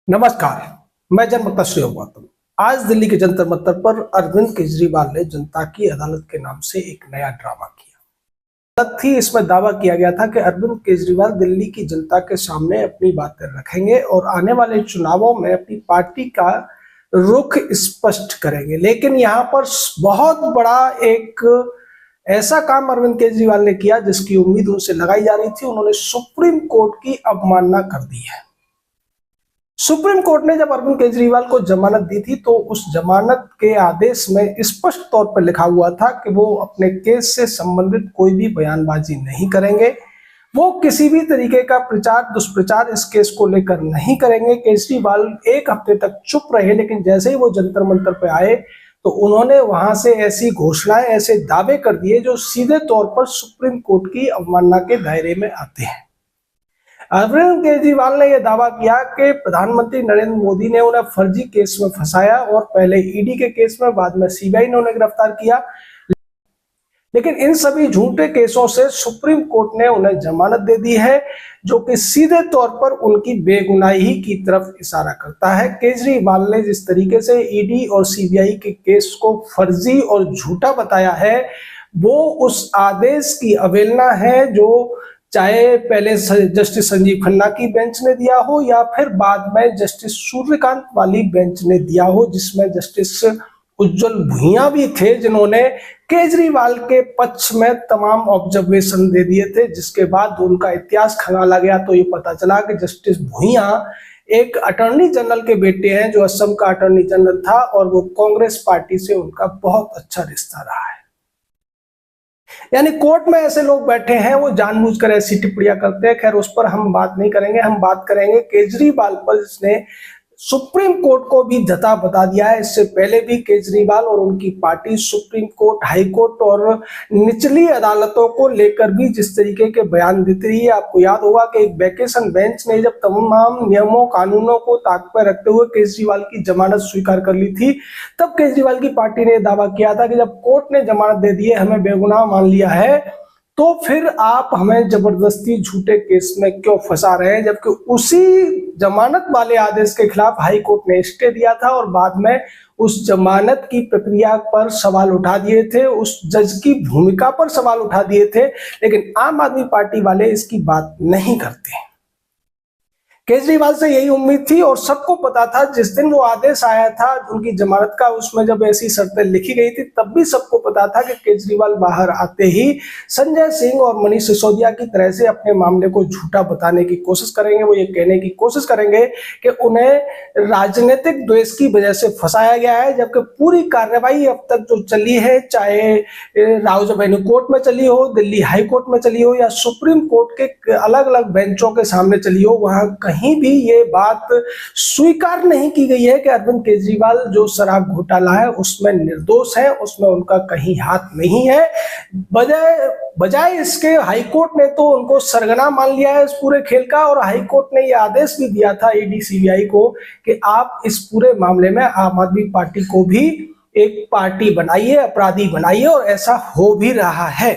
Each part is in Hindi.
नमस्कार, मैं जनवक्ता श्रेय गौतम। आज दिल्ली के जंतर मंतर पर अरविंद केजरीवाल ने जनता की अदालत के नाम से एक नया ड्रामा किया। अदालत थी, इसमें दावा किया गया था कि अरविंद केजरीवाल दिल्ली की जनता के सामने अपनी बातें रखेंगे और आने वाले चुनावों में अपनी पार्टी का रुख स्पष्ट करेंगे। लेकिन यहाँ पर बहुत बड़ा एक ऐसा काम अरविंद केजरीवाल ने किया जिसकी उम्मीद उनसे लगाई जा रही थी। उन्होंने सुप्रीम कोर्ट की अवमानना कर दी है। सुप्रीम कोर्ट ने जब अरविंद केजरीवाल को जमानत दी थी तो उस जमानत के आदेश में स्पष्ट तौर पर लिखा हुआ था कि वो अपने केस से संबंधित कोई भी बयानबाजी नहीं करेंगे, वो किसी भी तरीके का प्रचार दुष्प्रचार इस केस को लेकर नहीं करेंगे। केजरीवाल एक हफ्ते तक चुप रहे, लेकिन जैसे ही वो जंतर मंतर पे आए तो उन्होंने वहां से ऐसी घोषणाएं, ऐसे दावे कर दिए जो सीधे तौर पर सुप्रीम कोर्ट की अवमानना के दायरे में आते हैं। अरविंद केजरीवाल ने यह दावा किया कि प्रधानमंत्री नरेंद्र मोदी ने उन्हें फर्जी केस में फंसाया और पहले ईडी के केस में, बाद में सीबीआई ने उन्हें गिरफ्तार किया। लेकिन इन सभी झूठे केसों से सुप्रीम कोर्ट ने उन्हें जमानत दे दी है, जो कि सीधे तौर पर उनकी बेगुनाही की तरफ इशारा करता है। केजरीवाल ने जिस तरीके से ईडी और सीबीआई के केस को फर्जी और झूठा बताया है, वो उस आदेश की अवहेलना है जो चाहे पहले जस्टिस संजीव खन्ना की बेंच ने दिया हो या फिर बाद में जस्टिस सूर्यकांत वाली बेंच ने दिया हो, जिसमें जस्टिस उज्जवल भुइयां भी थे, जिन्होंने केजरीवाल के पक्ष में तमाम ऑब्जर्वेशन दे दिए थे। जिसके बाद उनका इतिहास खंगाला गया तो ये पता चला कि जस्टिस भुइयां एक अटॉर्नी जनरल के बेटे हैं, जो असम का अटॉर्नी जनरल था और वो कांग्रेस पार्टी से उनका बहुत अच्छा रिश्ता रहा है। यानी कोर्ट में ऐसे लोग बैठे हैं, वो जानबूझकर ऐसी टिप्पणियां करते हैं। खैर, उस पर हम बात नहीं करेंगे। हम बात करेंगे केजरीवाल पर, जिसने सुप्रीम कोर्ट को भी जता बता दिया है। इससे पहले भी केजरीवाल और उनकी party supreme court, high court और निचली अदालतों को लेकर भी जिस तरीके के बयान देती रही है। आपको याद होगा कि एक वैकेशन बेंच ने जब तमाम नियमों कानूनों को ताक पर रखते हुए केजरीवाल की जमानत स्वीकार कर ली थी, तब केजरीवाल की पार्टी ने दावा किया था कि जब कोर्ट ने जमानत दे दी है, हमें बेगुनाह मान लिया है, तो फिर आप हमें जबरदस्ती झूठे केस में क्यों फंसा रहे हैं। जबकि उसी जमानत वाले आदेश के खिलाफ हाई कोर्ट ने स्टे दिया था और बाद में उस जमानत की प्रक्रिया पर सवाल उठा दिए थे, उस जज की भूमिका पर सवाल उठा दिए थे। लेकिन आम आदमी पार्टी वाले इसकी बात नहीं करते। केजरीवाल से यही उम्मीद थी और सबको पता था, जिस दिन वो आदेश आया था उनकी जमानत का, उसमें जब ऐसी शर्तें लिखी गई थी, तब भी सबको पता था कि केजरीवाल बाहर आते ही संजय सिंह और मनीष सिसोदिया की तरह से अपने मामले को झूठा बताने की कोशिश करेंगे। वो ये कहने की कोशिश करेंगे कि उन्हें राजनीतिक द्वेष की वजह से फंसाया गया है। जबकि पूरी कार्रवाई अब तक जो चली है, चाहे राउज एवेन्यू कोर्ट में चली हो, दिल्ली हाई कोर्ट में चली हो या सुप्रीम कोर्ट के अलग अलग बेंचों के सामने चली हो, वहां कहीं भी ये बात स्वीकार नहीं की गई है कि अरविंद केजरीवाल जो शराब घोटाला है उसमें निर्दोष है, उसमें उनका कहीं हाथ नहीं है। बजाय इसके हाईकोर्ट ने तो उनको सरगना मान लिया है इस पूरे खेल का, और हाईकोर्ट ने यह आदेश भी दिया था ईडी सीबीआई को कि आप इस पूरे मामले में आम आदमी पार्टी को भी एक पार्टी बनाइए, अपराधी बनाइए, और ऐसा हो भी रहा है।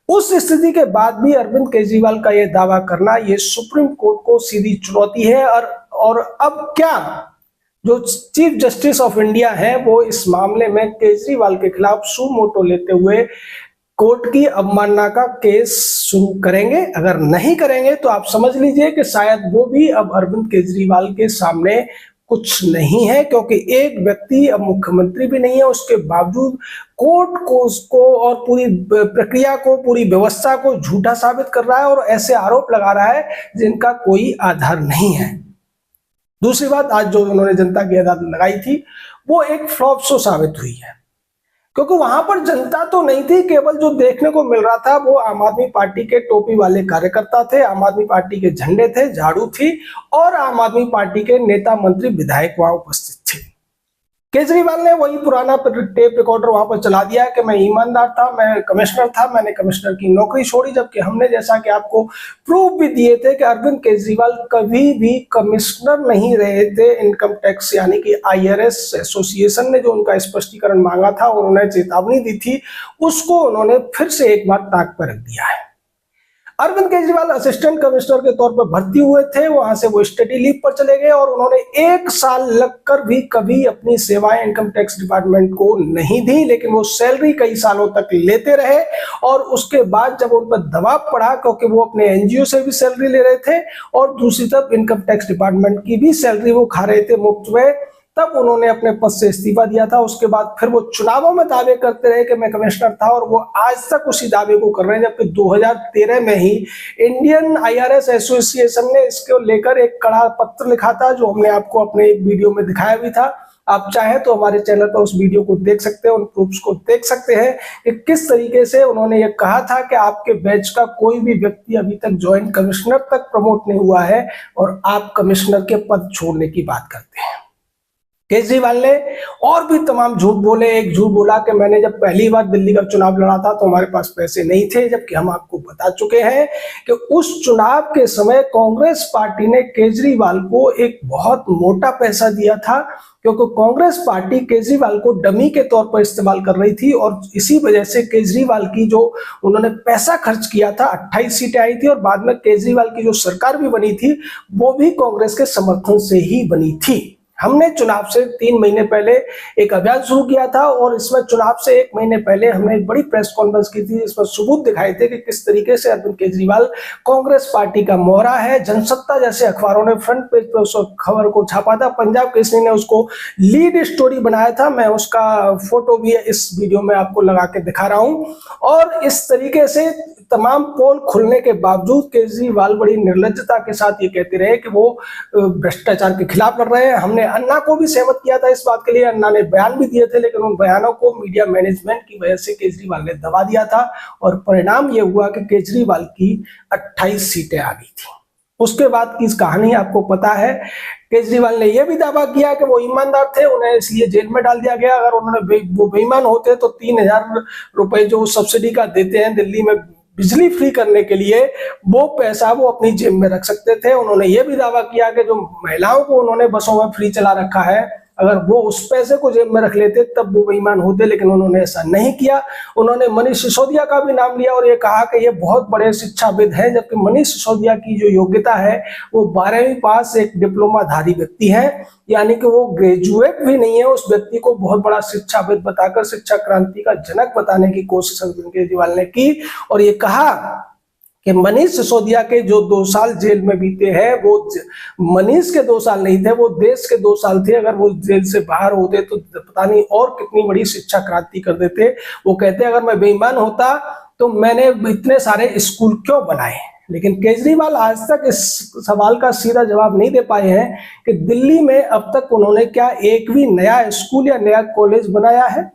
उस स्थिति के बाद भी अरविंद केजरीवाल का यह दावा करना, ये सुप्रीम कोर्ट को सीधी चुनौती है। और अब क्या जो चीफ जस्टिस ऑफ इंडिया है, वो इस मामले में केजरीवाल के खिलाफ सू मोटो लेते हुए कोर्ट की अवमानना का केस शुरू करेंगे। अगर नहीं करेंगे तो आप समझ लीजिए कि शायद वो भी अब अरविंद केजरीवाल के सामने कुछ नहीं है, क्योंकि एक व्यक्ति अब मुख्यमंत्री भी नहीं है, उसके बावजूद कोर्ट को उसको और पूरी प्रक्रिया को, पूरी व्यवस्था को झूठा साबित कर रहा है और ऐसे आरोप लगा रहा है जिनका कोई आधार नहीं है। दूसरी बात, आज जो उन्होंने जनता की अदालत लगाई थी वो एक फ्लॉप शो साबित हुई है, क्योंकि वहां पर जनता तो नहीं थी। केवल जो देखने को मिल रहा था वो आम आदमी पार्टी के टोपी वाले कार्यकर्ता थे, आम आदमी पार्टी के झंडे थे, झाड़ू थी, और आम आदमी पार्टी के नेता मंत्री विधायक वहां उपस्थित थे। केजरीवाल ने वही पुराना टेप रिकॉर्डर वहां पर चला दिया कि मैं ईमानदार था, मैं कमिश्नर था, मैंने कमिश्नर की नौकरी छोड़ी। जबकि हमने, जैसा कि आपको प्रूफ भी दिए थे, कि अरविंद केजरीवाल कभी भी कमिश्नर नहीं रहे थे इनकम टैक्स, यानी कि IRS एसोसिएशन ने जो उनका स्पष्टीकरण मांगा था और उन्हें चेतावनी दी थी, उसको उन्होंने फिर से एक बार ताक पर रख दिया है। अरविंद केजरीवाल असिस्टेंट कमिश्नर के तौर पर भर्ती हुए थे, वहां से वो स्टडी लीव पर चले गए और उन्होंने 1 साल लगकर भी कभी अपनी सेवाएं इनकम टैक्स डिपार्टमेंट को नहीं दी, लेकिन वो सैलरी कई सालों तक लेते रहे। और उसके बाद जब उन पर दबाव पड़ा, क्योंकि वो अपने एनजीओ से भी सैलरी ले रहे थे और दूसरी तरफ इनकम टैक्स डिपार्टमेंट की भी सैलरी वो खा रहे थे मुफ्त में, तब उन्होंने अपने पद से इस्तीफा दिया था। उसके बाद फिर वो चुनावों में दावे करते रहे कि मैं कमिश्नर था, और वो आज तक उसी दावे को कर रहे हैं, जबकि 2013 में ही इंडियन आईआरएस एसोसिएशन ने इसको लेकर एक कड़ा पत्र लिखा था, जो हमने आपको अपने एक वीडियो में दिखाया भी था। आप चाहे तो हमारे चैनल पर उस वीडियो को देख सकते हैं, उन प्रूफ्स को देख सकते हैं कि किस तरीके से उन्होंने ये कहा था कि आपके बैच का कोई भी व्यक्ति अभी तक ज्वाइंट कमिश्नर तक प्रमोट नहीं हुआ है और आप कमिश्नर के पद छोड़ने की बात करते हैं। केजरीवाल ने और भी तमाम झूठ बोले। एक झूठ बोला कि मैंने जब पहली बार दिल्ली का चुनाव लड़ा था तो हमारे पास पैसे नहीं थे, जबकि हम आपको बता चुके हैं कि उस चुनाव के समय कांग्रेस पार्टी ने केजरीवाल को एक बहुत मोटा पैसा दिया था, क्योंकि कांग्रेस पार्टी केजरीवाल को डमी के तौर पर इस्तेमाल कर रही थी। और इसी वजह से केजरीवाल की जो उन्होंने पैसा खर्च किया था, 28 सीटें आई थी और बाद में केजरीवाल की जो सरकार भी बनी थी वो भी कांग्रेस के समर्थन से ही बनी थी। हमने चुनाव से 3 महीने पहले एक अभियान शुरू किया था और इसमें चुनाव से 1 महीने पहले हमने एक बड़ी प्रेस कॉन्फ्रेंस की थी, इसमें सबूत दिखाए थे कि किस तरीके से अरविंद केजरीवाल कांग्रेस पार्टी का मोहरा है। जनसत्ता जैसे अखबारों ने फ्रंट पेज पर उस खबर को छापा था, पंजाब केसरी ने उसको लीड स्टोरी बनाया था। मैं उसका फोटो भी इस वीडियो में आपको लगा के दिखा रहा हूं। और इस तरीके से तमाम पोल खुलने के बावजूद केजरीवाल बड़ी निर्लज्जता के साथ ये कहते रहे कि वो भ्रष्टाचार के खिलाफ लड़ रहे हैं। हमने अन्ना को भी सहमत किया था इस बात के लिए, अन्ना ने बयान भी दिए थे, लेकिन उन बयानों को मीडिया मैनेजमेंट की वजह से केजरीवाल ने दबा दिया था और परिणाम ये हुआ कि केजरीवाल की 28 सीटें आ गई थी। उसके बाद की कहानी आपको पता है। केजरीवाल ने यह भी दावा किया कि वो ईमानदार थे, उन्हें इसलिए जेल में डाल दिया गया। अगर उन्होंने वो बेईमान होते तो 3000 रुपए जो सब्सिडी का देते हैं दिल्ली में बिजली फ्री करने के लिए, वो पैसा वो अपनी जेब में रख सकते थे। उन्होंने ये भी दावा किया कि जो महिलाओं को उन्होंने बसों में फ्री चला रखा है, अगर वो उस पैसे को जेब में रख लेते तब वो बेईमान होते, लेकिन उन्होंने ऐसा नहीं किया। उन्होंने मनीष सिसोदिया का भी नाम लिया और ये कहा कि ये बहुत बड़े शिक्षाविद हैं, जबकि मनीष सिसोदिया की जो योग्यता है वो 12वीं पास एक डिप्लोमाधारी व्यक्ति है, यानी कि वो ग्रेजुएट भी नहीं है। उस व्यक्ति को बहुत बड़ा शिक्षाविद बताकर शिक्षा क्रांति का जनक बताने की कोशिश अरविंद केजरीवाल ने की और ये कहा कि मनीष सिसोदिया के जो 2 साल जेल में बीते हैं वो मनीष के 2 साल नहीं थे, वो देश के 2 साल थे। अगर वो जेल से बाहर होते तो पता नहीं और कितनी बड़ी शिक्षा क्रांति कर देते। वो कहते अगर मैं बेईमान होता तो मैंने इतने सारे स्कूल क्यों बनाए। लेकिन केजरीवाल आज तक इस सवाल का सीधा जवाब नहीं दे पाए हैं कि दिल्ली में अब तक उन्होंने क्या एक भी नया स्कूल या नया कॉलेज बनाया है।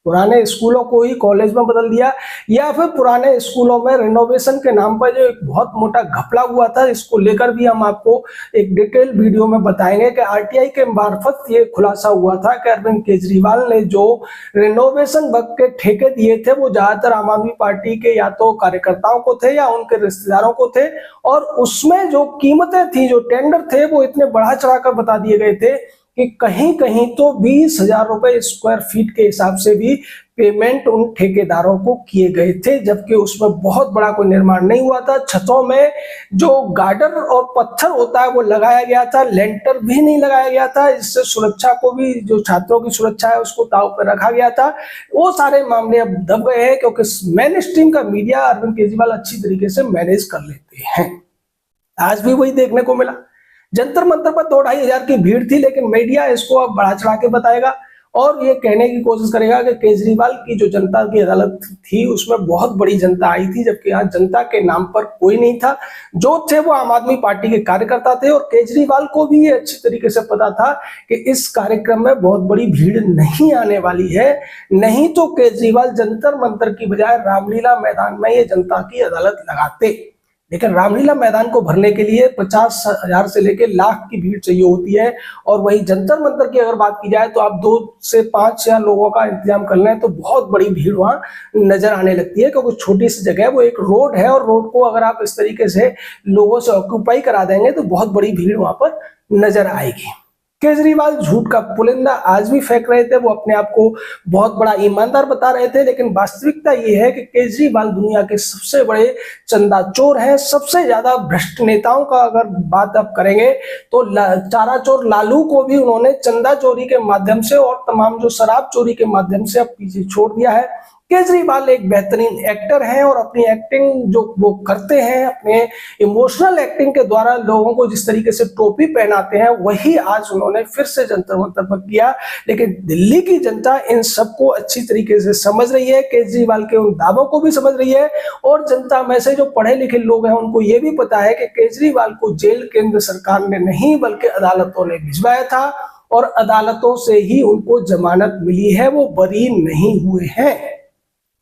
पुराने स्कूलों को ही कॉलेज में बदल दिया, या फिर पुराने स्कूलों में रिनोवेशन के नाम पर जो एक बहुत मोटा घपला हुआ था, इसको लेकर भी हम आपको एक डिटेल वीडियो में बताएंगे कि आरटीआई के मार्फत ये खुलासा हुआ था कि अरविंद केजरीवाल ने जो रिनोवेशन वर्क के ठेके दिए थे वो ज्यादातर आम आदमी पार्टी के या तो कार्यकर्ताओं को थे या उनके रिश्तेदारों को थे, और उसमें जो कीमतें थी, जो टेंडर थे, वो इतने बढ़ा चढ़ाकर बता दिए गए थे कि कहीं कहीं तो 20,000 रुपए स्क्वायर फीट के हिसाब से भी पेमेंट उन ठेकेदारों को किए गए थे, जबकि उसमें बहुत बड़ा कोई निर्माण नहीं हुआ था। छतों में जो गार्डर और पत्थर होता है वो लगाया गया था, लेंटर भी नहीं लगाया गया था, इससे सुरक्षा को भी, जो छात्रों की सुरक्षा है उसको दांव पर रखा गया था। वो सारे मामले अब दब गए हैं क्योंकि मेन स्ट्रीम का मीडिया अरविंद केजरीवाल अच्छी तरीके से मैनेज कर लेते हैं। आज भी वही देखने को मिला। जंतर मंतर पर 2-2.5 हजार की भीड़ थी, लेकिन मीडिया इसको अब बढ़ा चढ़ा के बताएगा और ये कहने की कोशिश करेगा कि केजरीवाल की जो जनता की अदालत थी उसमें बहुत बड़ी जनता आई थी, जबकि आज जनता के नाम पर कोई नहीं था। जो थे वो आम आदमी पार्टी के कार्यकर्ता थे और केजरीवाल को भी ये अच्छी तरीके से पता था कि इस कार्यक्रम में बहुत बड़ी भीड़ नहीं आने वाली है, नहीं तो केजरीवाल जंतर मंतर की बजाय रामलीला मैदान में ये जनता की अदालत लगाते। लेकिन रामलीला मैदान को भरने के लिए 50,000 से लेकर लाख की भीड़ चाहिए होती है, और वही जंतर मंतर की अगर बात की जाए तो आप 2 से 5,000 लोगों का इंतजाम कर लें तो बहुत बड़ी भीड़ वहां नजर आने लगती है, क्योंकि छोटी सी जगह है, वो एक रोड है और रोड को अगर आप इस तरीके से लोगों से ऑक्यूपाई करा देंगे तो बहुत बड़ी भीड़ वहां पर नजर आएगी। केजरीवाल झूठ का पुलिंदा आज भी फेंक रहे थे, वो अपने आप को बहुत बड़ा ईमानदार बता रहे थे, लेकिन वास्तविकता ये है कि केजरीवाल दुनिया के सबसे बड़े चंदा चोर हैं। सबसे ज्यादा भ्रष्ट नेताओं का अगर बात आप करेंगे तो चारा चोर लालू को भी उन्होंने चंदा चोरी के माध्यम से और तमाम जो शराब चोरी के माध्यम से अब पीछे छोड़ दिया है। केजरीवाल एक बेहतरीन एक्टर हैं और अपनी एक्टिंग जो वो करते हैं, अपने इमोशनल एक्टिंग के द्वारा लोगों को जिस तरीके से टोपी पहनाते हैं, वही आज उन्होंने फिर से जंतर मंतर पर किया। लेकिन दिल्ली की जनता इन सबको अच्छी तरीके से समझ रही है, केजरीवाल के उन दावों को भी समझ रही है, और जनता में से जो पढ़े लिखे लोग हैं उनको ये भी पता है कि केजरीवाल को जेल केंद्र सरकार ने नहीं बल्कि अदालतों ने भिजवाया था, और अदालतों से ही उनको जमानत मिली है, वो बरी नहीं हुए हैं।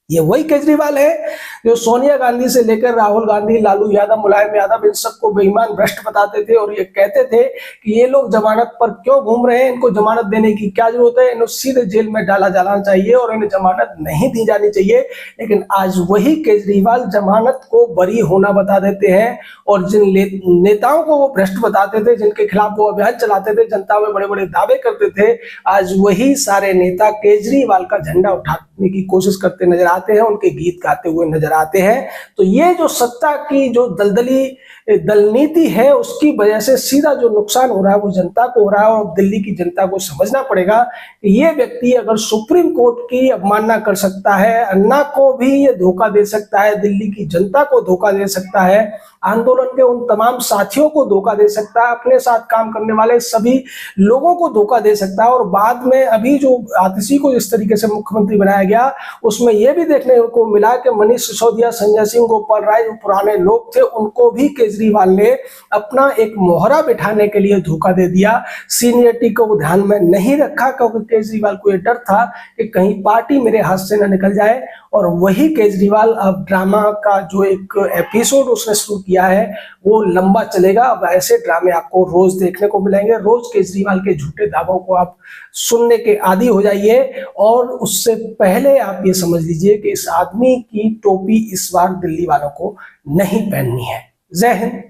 ये वही केजरीवाल है जो सोनिया गांधी से लेकर राहुल गांधी, लालू यादव, मुलायम यादव, इन सबको बेईमान भ्रष्ट बताते थे और ये कहते थे कि ये लोग जमानत पर क्यों घूम रहे हैं, इनको जमानत देने की क्या जरूरत है, इन्हें सीधे जेल में डाला जाना चाहिए और इन्हें जमानत नहीं दी जानी चाहिए। लेकिन आज वही केजरीवाल जमानत को बरी होना बता देते हैं, और जिन नेताओं को वो भ्रष्ट बताते थे, जिनके खिलाफ वो अभियान चलाते थे, जनता में बड़े बड़े दावे करते थे, आज वही सारे नेता केजरीवाल का झंडा उठाने की कोशिश करते नजर आते हैं, उनके गीत गाते हुए नजर आते हैं। तो ये जो सत्ता की जो दलदली दल नीति है, उसकी वजह से सीधा जो नुकसान हो रहा है वो जनता को हो रहा है, और दिल्ली की जनता को समझना पड़ेगा कि ये व्यक्ति अगर सुप्रीम कोर्ट की अवमानना कर सकता है, अन्ना को भी ये धोखा दे सकता है, दिल्ली की जनता को धोखा दे सकता है, आंदोलन के उन तमाम साथियों को धोखा दे सकता है, अपने साथ काम करने वाले सभी लोगों को धोखा दे सकता है। और बाद में अभी जो आतिशी को जिस तरीके से मुख्यमंत्री बनाया गया, उसमें यह भी देखने को मिला कि मनीष सिसोदिया, संजय सिंह, गोपाल राय, जो पुराने लोग थे, उनको भी केजरीवाल ने अपना एक मोहरा बिठाने के लिए धोखा दे दिया। सीनियरिटी को ध्यान में नहीं रखा, क्योंकि केजरीवाल को यह डर था कि कहीं पार्टी मेरे हाथ से न निकल जाए। और वही केजरीवाल अब ड्रामा का जो एक एपिसोड उसने शुरू किया है वो लंबा चलेगा। अब ऐसे ड्रामे आपको रोज देखने को मिलेंगे, रोज केजरीवाल के झूठे दावों को आप सुनने के आदी हो जाइए। और उससे पहले आप ये समझ लीजिए कि इस आदमी की टोपी इस बार दिल्ली वालों को नहीं पहननी है। जय हिंद,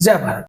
जय भारत।